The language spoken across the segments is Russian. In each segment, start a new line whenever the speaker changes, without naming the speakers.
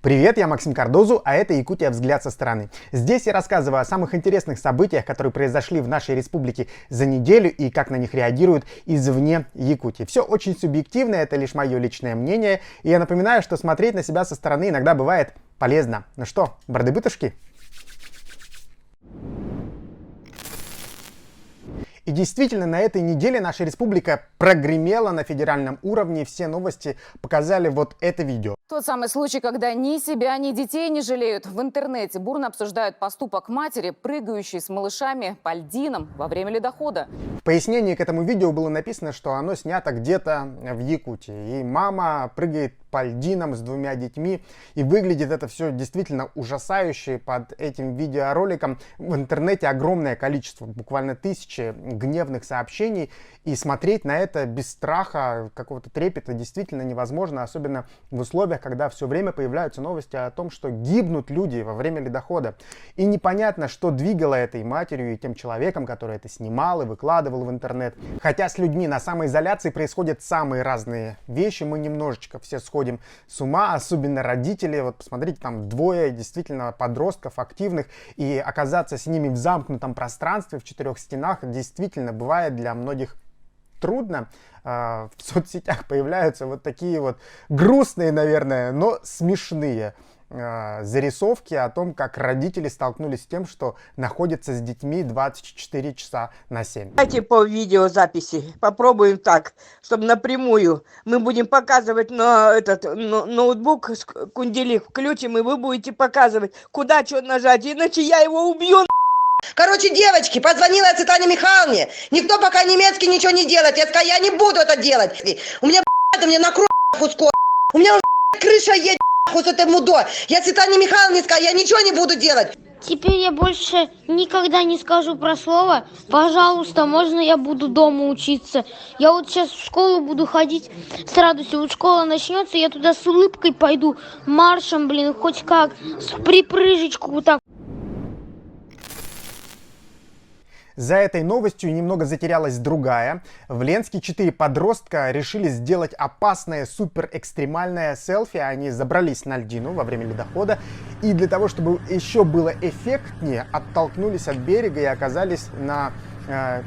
Привет, я Максим Кардозу, а это Якутия взгляд со стороны. Здесь я рассказываю о самых интересных событиях, которые произошли в нашей республике за неделю и как на них реагируют извне Якутии. Все очень субъективно, это лишь мое личное мнение. И я напоминаю, что смотреть на себя со стороны иногда бывает полезно. Ну что, барды-бытушки? И действительно, на этой неделе наша республика прогремела на федеральном уровне. Все новости показали вот это видео.
Тот самый случай, когда ни себя, ни детей не жалеют. В интернете бурно обсуждают поступок матери, прыгающей с малышами по льдинам во время ледохода.
В пояснении к этому видео было написано, что оно снято где-то в Якутии. И мама прыгает по льдинам с двумя детьми. И выглядит это все действительно ужасающе. Под этим видеороликом в интернете огромное количество, буквально тысячи гневных сообщений. И смотреть на это без страха, какого-то трепета действительно невозможно. Особенно в условиях, когда все время появляются новости о том, что гибнут люди во время ледохода. И непонятно, что двигало этой матерью и тем человеком, который это снимал и выкладывал в интернет. Хотя с людьми на самоизоляции происходят самые разные вещи. Мы немножечко все сходим с ума, особенно родители. Вот посмотрите, там двое действительно подростков активных, и оказаться с ними в замкнутом пространстве, в четырех стенах, действительно бывает для многих трудно. В соцсетях появляются вот такие вот грустные, наверное, но смешные зарисовки о том, как родители столкнулись с тем, что находятся с детьми 24 часа на 7.
Давайте по видеозаписи попробуем так, чтобы напрямую. Мы будем показывать на этот ноутбук, кунделик включим, и вы будете показывать, куда что нажать, иначе я его убью.
Короче, девочки, позвонила я Светлане Михайловне. Никто пока немецкий ничего не делает. Я сказала, я не буду это делать. У меня, мне накроет скоро. У меня уже крыша едет с этой мудой. Я Светлане Михайловне сказала, я ничего не буду делать.
Теперь я больше никогда не скажу про слово «пожалуйста, можно я буду дома учиться». Я вот сейчас в школу буду ходить с радостью. Вот школа начнется, я туда с улыбкой пойду, маршем, хоть как, с припрыжечку вот так.
За этой новостью немного затерялась другая. В Ленске 4 подростка решили сделать опасное суперэкстремальное селфи. Они забрались на льдину во время ледохода. И для того, чтобы еще было эффектнее, оттолкнулись от берега и оказались на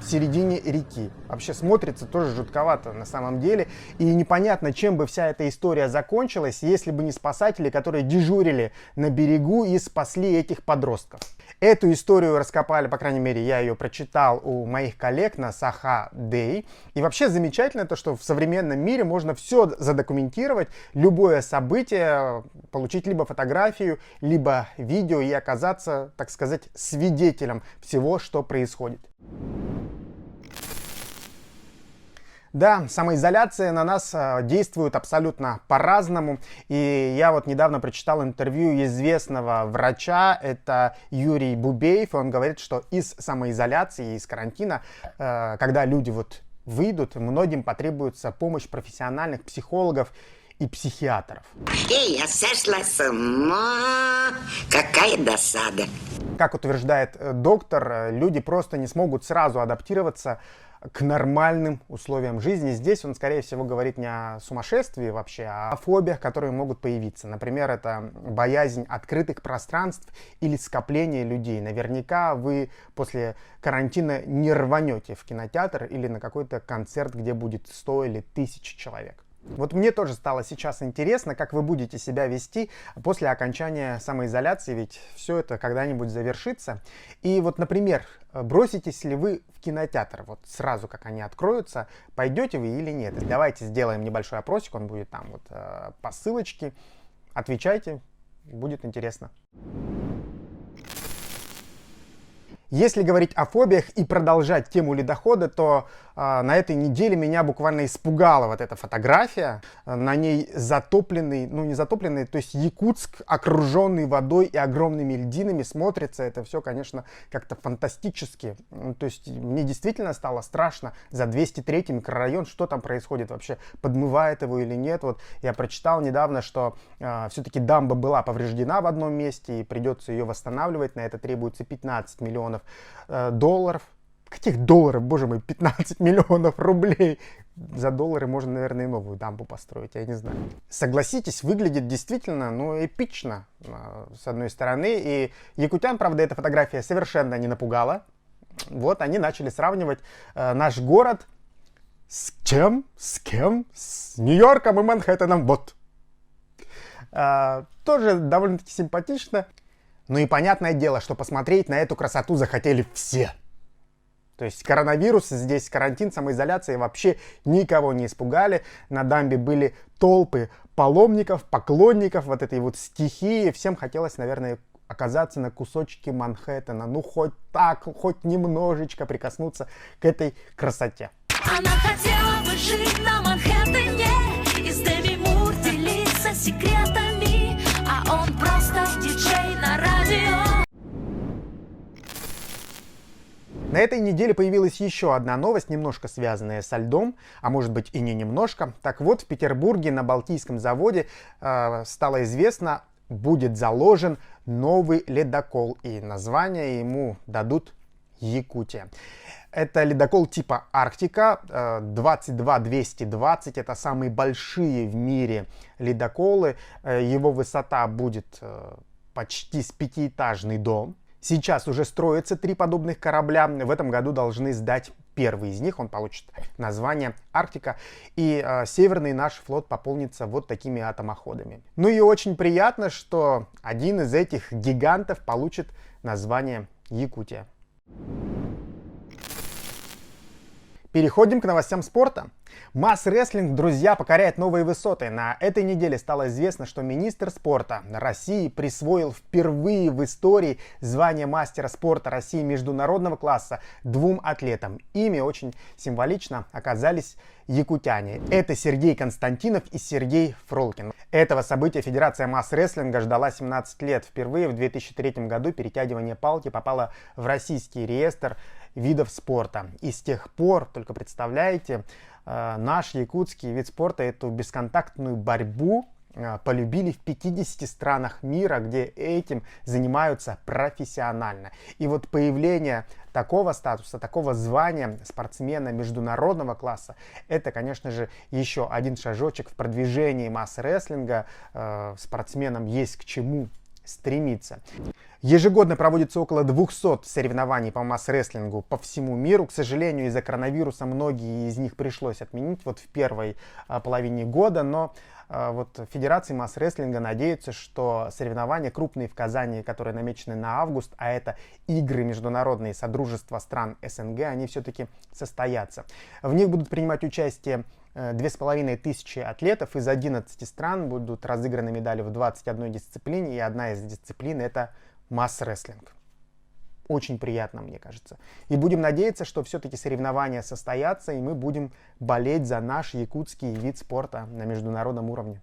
середине реки. Вообще смотрится тоже жутковато на самом деле. И непонятно, чем бы вся эта история закончилась, если бы не спасатели, которые дежурили на берегу и спасли этих подростков. Эту историю раскопали, по крайней мере, я ее прочитал у моих коллег на Саха Дэй. И вообще замечательно то, что в современном мире можно все задокументировать, любое событие, получить либо фотографию, либо видео и оказаться, так сказать, свидетелем всего, что происходит. Да, самоизоляция на нас действует абсолютно по-разному. И я вот недавно прочитал интервью известного врача, это Юрий Бубеев, и он говорит, что из самоизоляции, из карантина, когда люди вот выйдут, многим потребуется помощь профессиональных психологов и психиатров.
Эй, я сошла с ума! Какая досада!
Как утверждает доктор, люди просто не смогут сразу адаптироваться к нормальным условиям жизни. Здесь он, скорее всего, говорит не о сумасшествии вообще, а о фобиях, которые могут появиться. Например, это боязнь открытых пространств или скопления людей. Наверняка вы после карантина не рванете в кинотеатр или на какой-то концерт, где будет 100 или 1000 человек. Вот мне тоже стало сейчас интересно, как вы будете себя вести после окончания самоизоляции, ведь все это когда-нибудь завершится. И вот, например, броситесь ли вы в кинотеатр, вот сразу как они откроются, пойдете вы или нет? Давайте сделаем небольшой опросик, он будет там вот по ссылочке. Отвечайте, будет интересно. Если говорить о фобиях и продолжать тему ледохода, то на этой неделе меня буквально испугала вот эта фотография. На ней затопленный, ну не затопленный, то есть Якутск, окруженный водой и огромными льдинами. Смотрится это все, конечно, как-то фантастически. То есть мне действительно стало страшно за 203-й микрорайон, что там происходит вообще, подмывает его или нет. Вот я прочитал недавно, что все-таки дамба была повреждена в одном месте и придется ее восстанавливать. На это требуется 15 миллионов долларов. Каких долларов, боже мой, 15 миллионов рублей. За доллары можно, наверное, и новую дамбу построить, я не знаю. Согласитесь, выглядит действительно, ну, эпично, с одной стороны. И якутян, правда, эта фотография совершенно не напугала. Вот, они начали сравнивать наш город с чем? С кем? С Нью-Йорком и Манхэттеном, вот. Тоже довольно-таки симпатично. Ну и понятное дело, что посмотреть на эту красоту захотели все. То есть коронавирус, здесь карантин, самоизоляция вообще никого не испугали. На дамбе были толпы паломников, поклонников вот этой вот стихии. Всем хотелось, наверное, оказаться на кусочке Манхэттена. Ну хоть так, хоть немножечко прикоснуться к этой красоте.
Она хотела бы жить на Манхэттене и с Деми Мур делиться секретами, а он просто диджей на радио.
На этой неделе появилась еще одна новость, немножко связанная со льдом, а может быть и не немножко. Так вот, в Петербурге на Балтийском заводе стало известно, будет заложен новый ледокол, и название ему дадут Якутия. Это ледокол типа Арктика, 22-220, это самые большие в мире ледоколы. Его высота будет почти с пятиэтажный дом. Сейчас уже строятся 3 подобных корабля. В этом году должны сдать первый из них. Он получит название Арктика. И северный наш флот пополнится вот такими атомоходами. Ну и очень приятно, что один из этих гигантов получит название Якутия. Переходим к новостям спорта. Масс-рестлинг, друзья, покоряет новые высоты. На этой неделе стало известно, что министр спорта России присвоил впервые в истории звание мастера спорта России международного класса 2 атлетам. Ими очень символично оказались якутяне. Это Сергей Константинов и Сергей Фролкин. Этого события Федерация масс-рестлинга ждала 17 лет. Впервые в 2003 году перетягивание палки попало в российский реестр видов спорта. И с тех пор, только представляете, наш якутский вид спорта, эту бесконтактную борьбу полюбили в 50 странах мира, где этим занимаются профессионально. И вот появление такого статуса, такого звания спортсмена международного класса, это, конечно же, еще один шажочек в продвижении масс-рестлинга. Спортсменам есть к чему стремиться. Ежегодно проводится около 200 соревнований по масс-рестлингу по всему миру. К сожалению, из-за коронавируса многие из них пришлось отменить вот в первой половине года, но вот Федерация масс-рестлинга надеется, что соревнования крупные в Казани, которые намечены на август, а это игры международные Содружества стран СНГ, они все-таки состоятся. В них будут принимать участие 2500 атлетов из 11 стран, будут разыграны медали в 21 дисциплине, и одна из дисциплин — это масс-рестлинг. Очень приятно, мне кажется. И будем надеяться, что все-таки соревнования состоятся, и мы будем болеть за наш якутский вид спорта на международном уровне.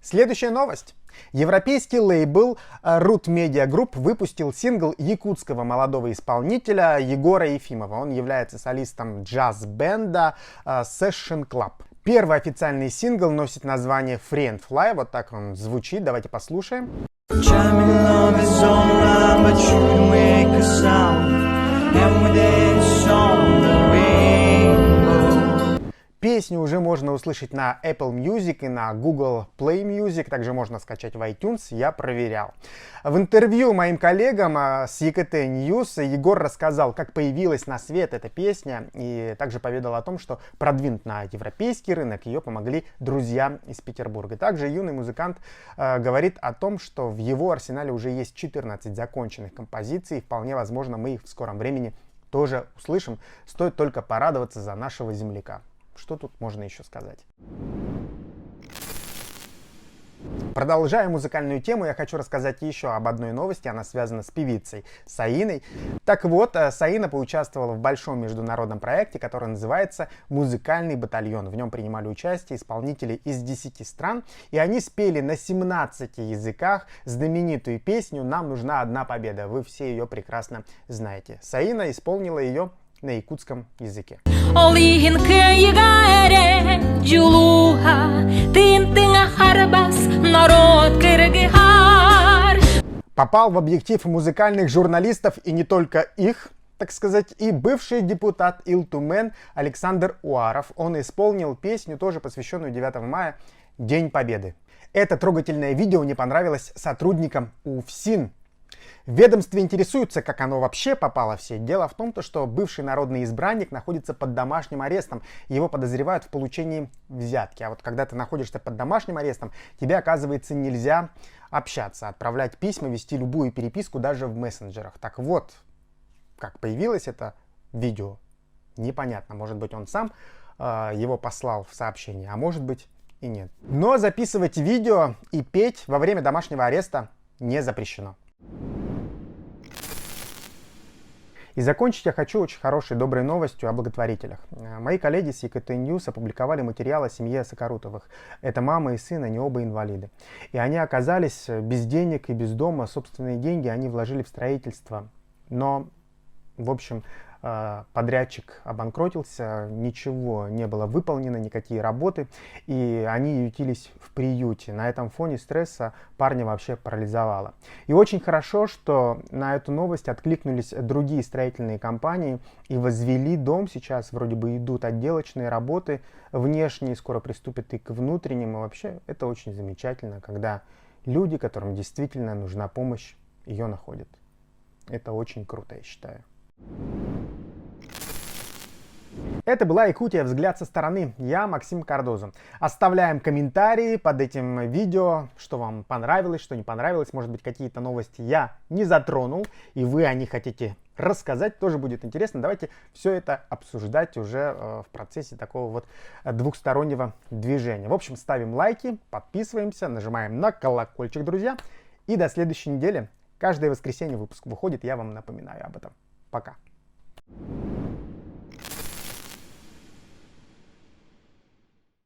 Следующая новость. Европейский лейбл Root Media Group выпустил сингл якутского молодого исполнителя Егора Ефимова. Он является солистом джаз-бенда Session Club. Первый официальный сингл носит название Friend Fly. Вот так он звучит. Давайте послушаем. Песню уже можно услышать на Apple Music и на Google Play Music, также можно скачать в iTunes, я проверял. В интервью моим коллегам с ЕКТ News Егор рассказал, как появилась на свет эта песня, и также поведал о том, что продвинуть на европейский рынок ее помогли друзья из Петербурга. Также юный музыкант говорит о том, что в его арсенале уже есть 14 законченных композиций, вполне возможно, мы их в скором времени тоже услышим, стоит только порадоваться за нашего земляка. Что тут можно еще сказать? Продолжая музыкальную тему, я хочу рассказать еще об одной новости. Она связана с певицей Саиной. Так вот, Саина поучаствовала в большом международном проекте, который называется «Музыкальный батальон». В нем принимали участие исполнители из 10 стран, и они спели на 17 языках знаменитую песню «Нам нужна одна победа». Вы все ее прекрасно знаете. Саина исполнила ее на якутском языке. Попал в объектив музыкальных журналистов, и не только их, так сказать, и бывший депутат Ил-Тумен Александр Уаров. Он исполнил песню, тоже посвященную 9 мая, День Победы. Это трогательное видео не понравилось сотрудникам УФСИН. В ведомстве интересуются, как оно вообще попало в сеть. Дело в том, что бывший народный избранник находится под домашним арестом. Его подозревают в получении взятки. А вот когда ты находишься под домашним арестом, тебе, оказывается, нельзя общаться, отправлять письма, вести любую переписку даже в мессенджерах. Так вот, как появилось это видео, непонятно. Может быть, он сам его послал в сообщение, а может быть и нет. Но записывать видео и петь во время домашнего ареста не запрещено. И закончить я хочу очень хорошей, доброй новостью о благотворителях. Мои коллеги с ЕКТ Ньюс опубликовали материал о семье Сокорутовых. Это мама и сын, они оба инвалиды. И они оказались без денег и без дома. Собственные деньги они вложили в строительство. Но, в общем, подрядчик обанкротился, ничего не было выполнено, никакие работы, и они ютились в приюте. На этом фоне стресса парня вообще парализовало. И очень хорошо, что на эту новость откликнулись другие строительные компании и возвели дом. Сейчас вроде бы идут отделочные работы внешние, скоро приступят и к внутренним. И вообще это очень замечательно, когда люди, которым действительно нужна помощь, ее находят. Это очень круто, я считаю. Это была Якутия. Взгляд со стороны. Я Максим Кардозо. Оставляем комментарии под этим видео, что вам понравилось, что не понравилось. Может быть, какие-то новости я не затронул, и вы о них хотите рассказать. Тоже будет интересно. Давайте все это обсуждать уже в процессе такого вот двухстороннего движения. В общем, ставим лайки, подписываемся, нажимаем на колокольчик, друзья. И до следующей недели. Каждое воскресенье выпуск выходит, я вам напоминаю об этом. Пока.